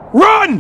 Run!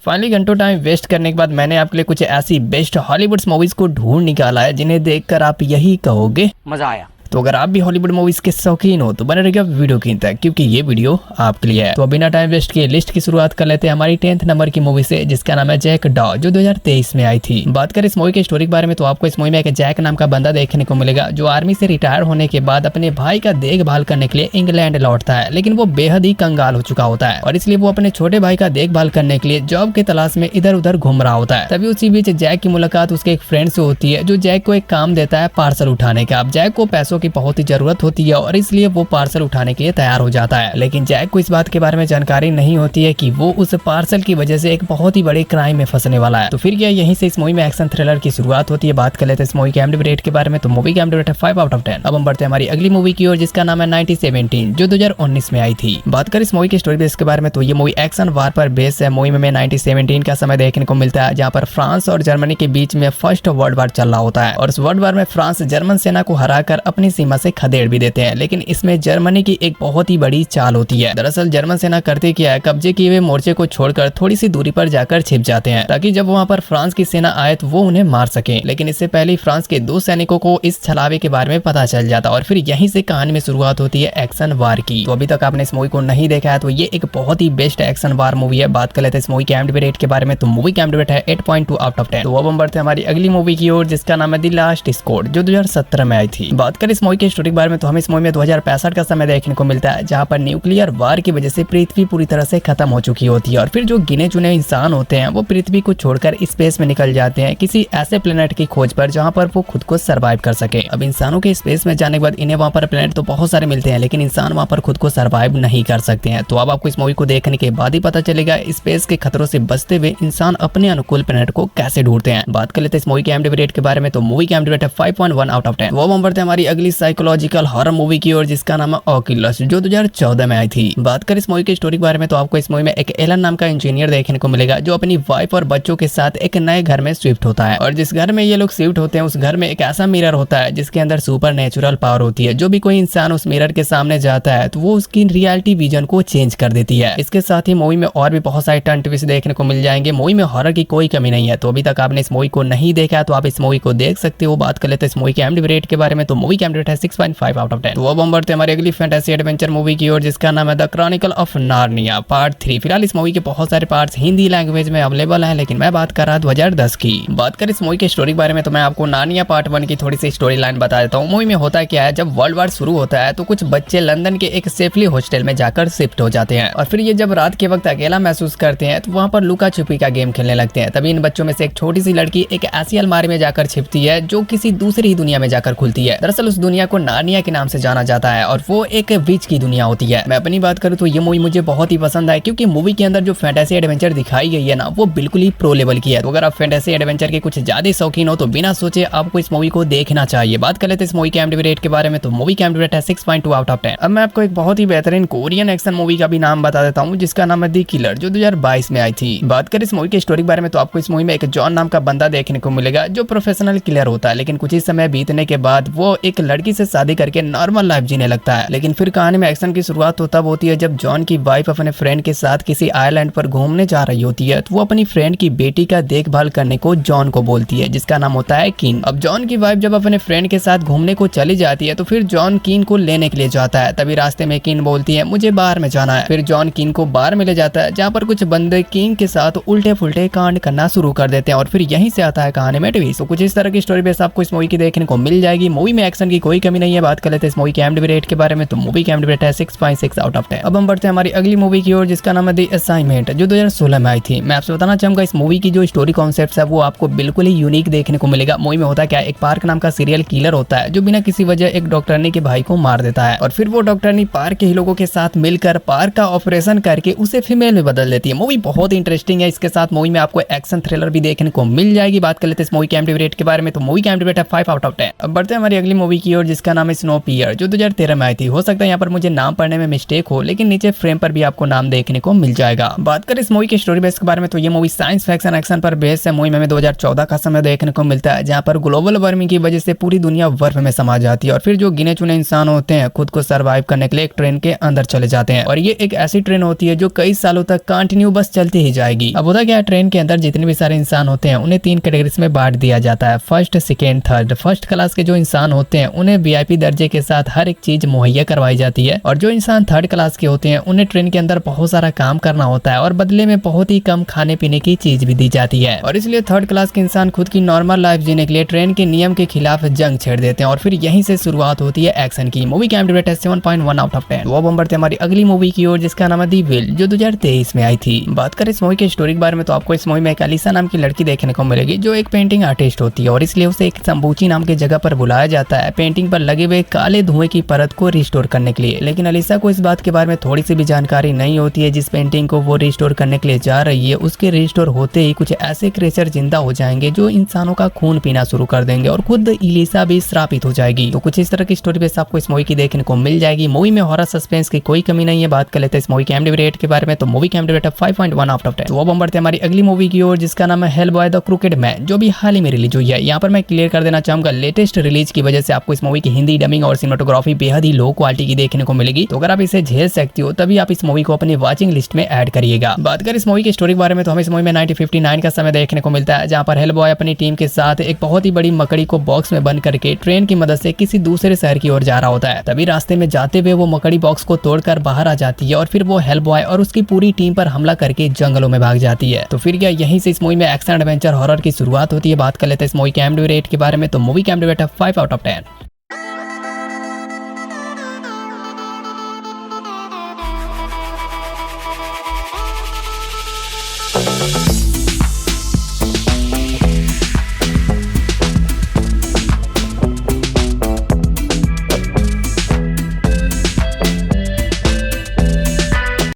Finally घंटों time waste करने के बाद मैंने आपके लिए कुछ ऐसी बेस्ट हॉलीवुड मूवीज को ढूंढ निकाला है जिन्हें देखकर आप यही कहोगे मजा आया। तो अगर आप भी हॉलीवुड मूवीज के शौकीन हो तो बने रहिएगा वीडियो की तक, क्योंकि ये वीडियो आपके लिए है। तो बिना टाइम वेस्ट किए लिस्ट की शुरुआत कर लेते हैं हमारी 10th नंबर की मूवी से, जिसका नाम है जैक डॉ, जो 2023 में आई थी। बात करें इस मूवी के स्टोरी के बारे में तो आपको इस मूवी में एक जैक नाम का बंदा देखने को मिलेगा, जो आर्मी से रिटायर होने के बाद अपने भाई का देखभाल करने के लिए इंग्लैंड लौटता है। लेकिन वो बेहद ही कंगाल हो चुका होता है और इसलिए वो अपने छोटे भाई का देखभाल करने के लिए जॉब की तलाश में इधर उधर घूम रहा होता है। तभी उसी बीच जैक की मुलाकात उसके एक फ्रेंड से होती है, जो जैक को एक काम देता है पार्सल उठाने का। अब जैक को पैसों की बहुत ही जरूरत होती है और इसलिए वो पार्सल उठाने के लिए तैयार हो जाता है। लेकिन जैक को इस बात के बारे में जानकारी नहीं होती है कि वो उस पार्सल की वजह से एक बहुत ही बड़े क्राइम में फंसने वाला है। तो फिर क्या यहीं से इस मूवी में एक्शन थ्रिलर की शुरुआत होती है। बात कर लेते हैं इस मूवी के IMDb रेट के बारे में, तो मूवी का IMDb रेट है 5/10। अब हम बढ़ते हैं हमारी अगली मूवी की ओर, जिसका नाम है 1917, जो 2019 में आई थी। बात करें इस मूवी की स्टोरी बेस के बारे में तो ये मूवी एक्शन वार पर बेस है। मूवी में 1917 का समय देखने को मिलता है, जहाँ पर फ्रांस और जर्मनी के बीच में फर्स्ट वर्ल्ड वार चल रहा होता है और उस वर्ल्ड वार में फ्रांस जर्मन सेना को हराकर अपनी सीमा से खदेड़ भी देते हैं। लेकिन इसमें जर्मनी की एक बहुत ही बड़ी चाल होती है। दरअसल जर्मन सेना करते क्या है, कब्जे किए हुए मोर्चे को छोड़कर थोड़ी सी दूरी पर जाकर छिप जाते हैं, ताकि जब वहां पर फ्रांस की सेना आए तो वो उन्हें मार सके। लेकिन इससे पहले फ्रांस के 2 सैनिकों को इस छलावे के बारे में पता चल जाता और फिर यहीं से कहानी में शुरुआत होती है एक्शन वार की। तो अभी तक आपने इस मूवी को नहीं देखा है तो ये एक बहुत ही बेस्ट एक्शन वार मूवी है। बात कर लेते हैं इस मूवी के IMDb रेट के बारे में, तो मूवी का IMDb रेट है 8.2/10। तो अब हम बढ़ते हैं हमारी अगली मूवी की ओर, जिसका नाम है द लास्ट स्क्वाड, जो 2017 में आई थी। बात करें इस मूवी के स्टोरी के बारे में तो हम इस मूवी में 2065 का समय देखने को मिलता है, जहां पर न्यूक्लियर वार की वजह से पृथ्वी पूरी तरह से खत्म हो चुकी होती है और फिर जो गिने चुने इंसान होते हैं वो पृथ्वी को छोड़कर स्पेस में निकल जाते हैं किसी ऐसे प्लेनेट की खोज पर जहां पर वो खुद को सरवाइव कर सके। अब इंसानों के स्पेस में जाने के बाद इन्हें वहां पर प्लेनेट तो बहुत सारे मिलते हैं, लेकिन इंसान वहां पर खुद को सरवाइव नहीं कर सकते हैं। तो अब आपको इस मूवी को देखने के बाद ही पता चलेगा स्पेस के खतरों से बचते हुए इंसान अपने अनुकूल प्लेनेट को कैसे ढूंढते हैं। बात कर लेते हैं इस मूवी के IMDb रेट के बारे में, तो मूवी के IMDb रेट है 5.1/10। वो हम बढ़ते हैं हमारी अगली साइकोलॉजिकल हॉरर मूवी की ओर, जिसका नाम है ओकुलस, जो 2014 में आई थी। बात करें इस मूवी की स्टोरी के बारे में तो आपको इस मूवी में एक एलन नाम का इंजीनियर देखने को मिलेगा, जो अपनी वाइफ और बच्चों के साथ एक नए घर में शिफ्ट होता है और जिस घर में ये लोग शिफ्ट होते हैं उस घर में एक ऐसा मिरर होता है जिसके अंदर सुपर नेचुरल पावर होती है। जो भी कोई इंसान उस मिरर के सामने जाता है तो वो उसकी रियलिटी विजन को चेंज कर देती है। इसके साथ ही मूवी में और भी बहुत सारे टर्न ट्विस्ट देखने को मिल जाएंगे। मूवी में हॉरर की कोई कमी नहीं है। तो अभी तक आपने इस मूवी को नहीं देखा तो आप इस मूवी को देख सकते हो। बात कर लेते हैं इस मूवी के IMDb रेट के बारे में, तो मूवी का IMDb रेट है 6.5/10। तो अब हम बढ़ते हैं हमारी अगली फैंटेसी एडवेंचर मूवी की ओर, जिसका नाम है the Chronicle of Narnia part 3। फिलहाल इस मूवी के बहुत सारे पार्ट्स हिंदी लैंग्वेज में अवेलेबल हैं, लेकिन मैं बात कर रहा 2010 की। बात कर इस मूवी के स्टोरी के बारे में तो मैं आपको नार्निया पार्ट 1 की थोड़ी सी स्टोरी लाइन बता देता हूँ। मूवी में होता क्या है, जब वर्ल्ड वार शुरू होता है तो कुछ बच्चे लंदन के एक सेफली हॉस्टल में जाकर शिफ्ट हो जाते हैं और फिर ये जब रात के वक्त अकेला महसूस करते हैं तो वहाँ पर लुका छुपी का गेम खेलने लगते हैं। तभी इन बच्चों में से एक छोटी सी लड़की एक ऐसी अलमारी में जाकर छिपती है जो किसी दूसरी ही दुनिया में जाकर खुलती है। दरअसल उस दुनिया को नार्निया के नाम से जाना जाता है और वो एक विच की दुनिया होती है। मैं अपनी बात करूँ तो ये मूवी मुझे बहुत ही पसंद है, क्योंकि मूवी के अंदर जो फैंटेसी एडवेंचर दिखाई गई है ना, वो बिल्कुल ही प्रो लेवल की है। तो अगर आप फैंटेसी एडवेंचर के कुछ ज्यादा शौकीन हो तो बिना सोचे आपको इस मूवी को देखना चाहिए। बात कर लेते हैं इस मूवी के IMDb रेट के बारे में, तो मूवी के IMDb रेट है 6.2/10। अब मैं आपको एक बहुत ही बेहतरीन कोरियन एक्शन मूवी का भी नाम बता देता हूँ, जिसका नाम है द किलर, जो 2022 में आई थी। बात करें इस मूवी के स्टोरी के बारे में तो आपको इस मूवी में एक जॉन नाम का बंदा देखने को मिलेगा, जो प्रोफेशनल किलर होता है। लेकिन कुछ ही समय बीतने के बाद वो एक लड़की से शादी करके नॉर्मल लाइफ जीने लगता है। लेकिन फिर कहानी में एक्शन की शुरुआत तो तब होती है जब जॉन की वाइफ अपने फ्रेंड के साथ किसी आइलैंड पर घूमने जा रही होती है। तो वो अपनी फ्रेंड की बेटी का देखभाल करने को जॉन को बोलती है, जिसका नाम होता है किन। अब जॉन की वाइफ जब अपने फ्रेंड के साथ घूमने को चली जाती है तो फिर जॉन किन को लेने के लिए जाता है। तभी रास्ते में किन बोलती है मुझे बार में जाना है। फिर जॉन किन को बार में ले जाता है, जहाँ पर कुछ बंदे किन के साथ उल्टे फुल्टे कांड करना शुरू कर देते हैं और फिर यहीं से आता है कहानी में ट्विस्ट। तो कुछ इस तरह की स्टोरी बेस आपको इस मूवी की देखने को मिल जाएगी। मूवी में एक्शन की कोई कमी नहीं है। बात कर लेते हैं इस मूवी के IMDb रेट के बारे में, तो मूवी के IMDb रेट है 6.6/10। अब हम बढ़ते हैं हमारी अगली मूवी की ओर, जिसका नाम है द असाइनमेंट, जो 2016 में आई थी। मैं आपसे बताना चाहूंगा इस मूवी की जो स्टोरी कॉन्सेप्ट है वो आपको बिल्कुल ही यूनिक देखने को मिलेगा। मूवी में होता क्या, एक पार्क नाम का सीरियल किलर होता है जो बिना किसी वजह एक डॉक्टरनी के भाई को मार देता है और फिर वो डॉक्टरनी पार्क के ही लोगों के साथ मिलकर पार्क का ऑपरेशन करके उसे फीमेल में बदल देती है। मूवी बहुत इंटरेस्टिंग है। इसके साथ मूवी में आपको एक्शन थ्रिलर भी देखने को मिल जाएगी। बात कर लेते हैं इस मूवी के IMDb रेट के बारे में, तो मूवी के IMDb रेट है 5/10। अब बढ़ते हैं हमारी अगली मूवी की और जिसका नाम है स्नोपियर, जो 2013 में आई थी। हो सकता है यहाँ पर मुझे नाम पढ़ने में मिस्टेक हो, लेकिन नीचे फ्रेम पर भी आपको नाम देखने को मिल जाएगा। बात करें इस मूवी की स्टोरी बेस के बारे में तो ये मूवी साइंस फिक्शन एक्शन पर बेस है। मूवी में 2014 का समय देखने को मिलता है, जहाँ पर ग्लोबल वार्मिंग की वजह से पूरी दुनिया बर्फ में समा जाती है और फिर जो गिने चुने इंसान होते हैं खुद को सर्वाइव करने के लिए एक ट्रेन के अंदर चले जाते हैं। और ये एक ऐसी ट्रेन होती है जो कई सालों तक कंटिन्यू बस चलती ही जाएगी। अब होता क्या है, ट्रेन के अंदर जितने भी सारे इंसान होते हैं उन्हें 3 कैटेगरीज में बांट दिया जाता है, first, second, third. First class के जो इंसान होते हैं उन्हें वीआईपी दर्जे के साथ हर एक चीज मुहैया करवाई जाती है, और जो इंसान थर्ड क्लास के होते हैं उन्हें ट्रेन के अंदर बहुत सारा काम करना होता है और बदले में बहुत ही कम खाने पीने की चीज भी दी जाती है। और इसलिए थर्ड क्लास के इंसान खुद की नॉर्मल लाइफ जीने के लिए ट्रेन के नियम के खिलाफ जंग छेड़ देते हैं और फिर यहीं से शुरुआत होती है एक्शन की। मूवी का IMDb रेट है 7.1 आउट ऑफ 10। वो अब हम बढ़ते हैं हमारी अगली मूवी की ओर, जिसका नाम है दी विल, जो 2023 में आई थी। बात करें इस मूवी के स्टोरी के बारे में तो आपको इस मूवी में एक अलीसा नाम की लड़की देखने को मिलेगी, जो एक पेंटिंग आर्टिस्ट होती है और इसलिए उसे एक संबूची नाम की जगह पर बुलाया जाता है पेंटिंग पर लगे हुए काले धुएं की परत को रिस्टोर करने के लिए। लेकिन अलीसा को इस बात के बारे में थोड़ी सी भी जानकारी नहीं होती है, जिस पेंटिंग को वो रिस्टोर करने के लिए जा रही है उसके रिस्टोर होते ही कुछ ऐसे क्रिएचर जिंदा हो जाएंगे जो इंसानों का खून पीना शुरू कर देंगे और खुद अलीसा भी श्रापित हो जाएगी। तो कुछ इस तरह की स्टोरी बेस आपको इस मूवी की देखने को मिल जाएगी। मूवी में हॉरर सस्पेंस की कोई कमी नहीं है। बात कर लेते हैं इस मूवी के IMDb रेट के बारे में तो मूवी का IMDb रेट है 5.1 आउट ऑफ 10। तो अब हम बढ़ते हैं हमारी अगली मूवी की ओर, जिसका नाम है हेलबॉय द क्रूकेड मैन, जो भी हाल ही में रिलीज हुई है। यहाँ पर मैं क्लियर कर देना चाहूंगा, लेटेस्ट रिलीज की वजह से आपको इस मूवी की हिंदी डबिंग और सिनेमेटोग्राफी बेहद ही लो क्वालिटी की देखने को मिलेगी। तो अगर आप इसे झेल सकती हो तभी आप इस मूवी को अपनी वॉचिंग लिस्ट में ऐड करिएगा। बात करें इस मूवी की स्टोरी के बारे में तो हमें इस मूवी में 1959 का समय देखने को मिलता है, जहाँ पर हेलबॉय अपनी टीम के साथ एक बहुत ही बड़ी मकड़ी को बॉक्स में बंद करके ट्रेन की मदद से किसी दूसरे शहर की ओर जा रहा होता है। तभी रास्ते में जाते हुए वो मकड़ी बॉक्स को तोड़कर बाहर आ जाती है और फिर वो हेलबॉय और उसकी पूरी टीम पर हमला करके जंगलों में भाग जाती है। तो फिर क्या यहीं से इस मूवी में एक्शन एडवेंचर हॉरर की शुरुआत होती है। बात कर लेते हैं इस मूवी के IMDb रेट के बारे में तो मूवी का IMDb रेट है 5 आउट ऑफ 10।